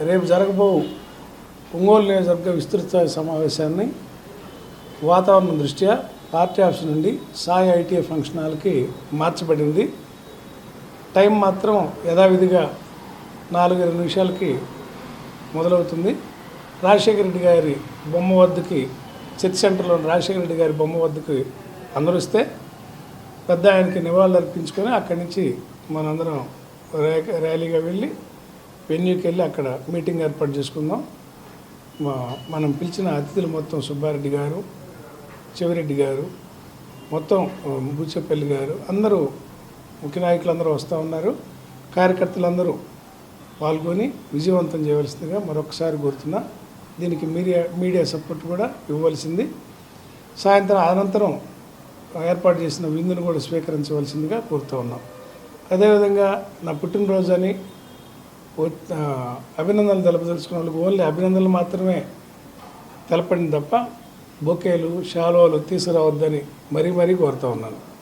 రేపు జరగబో ఒంగోలు నియోజకవర్గ విస్తృత సమావేశాన్ని వాతావరణం దృష్ట్యా పార్టీ ఆఫీస్ నుండి సాయి ఐటీఐ ఫంక్షన్ హాల్కి మార్చబడింది. టైం మాత్రం యథావిధిగా 4:20 నిమిషాలకి మొదలవుతుంది. రాజశేఖర రెడ్డి గారి బొమ్మ వద్దకి, చర్చ్ సెంటర్లో రాజశేఖర రెడ్డి గారి బొమ్మ వద్దకు అందరూ వస్తే పెద్ద ఆయనకి నివాళులు అర్పించుకొని అక్కడి నుంచి మనందరం ర్యాలీగా వెళ్ళి వెన్యూకి వెళ్ళి అక్కడ మీటింగ్ ఏర్పాటు చేసుకుందాం. మనం పిలిచిన అతిథులు మొత్తం సుబ్బారెడ్డి గారు, చెవిరెడ్డి గారు, మొత్తం బూచేపల్లి గారు, అందరూ ముఖ్య నాయకులందరూ వస్తూ ఉన్నారు. కార్యకర్తలందరూ పాల్గొని విజయవంతం చేయవలసిందిగా మరొకసారి కోరుతున్నా. దీనికి మీడియా సపోర్ట్ కూడా ఇవ్వవలసింది. సాయంత్రం అనంతరం ఏర్పాటు చేసిన విందును కూడా స్వీకరించవలసిందిగా కోరుతూ ఉన్నాం. అదేవిధంగా నా పుట్టినరోజు అని అభినందనలు తెలపదలుచుకున్న వాళ్ళకి ఓన్లీ అభినందనలు మాత్రమే తెలపండి తప్ప బొకేలు, శాలువాలు తీసుకురావద్దని మరీ కోరుతూ ఉన్నాను.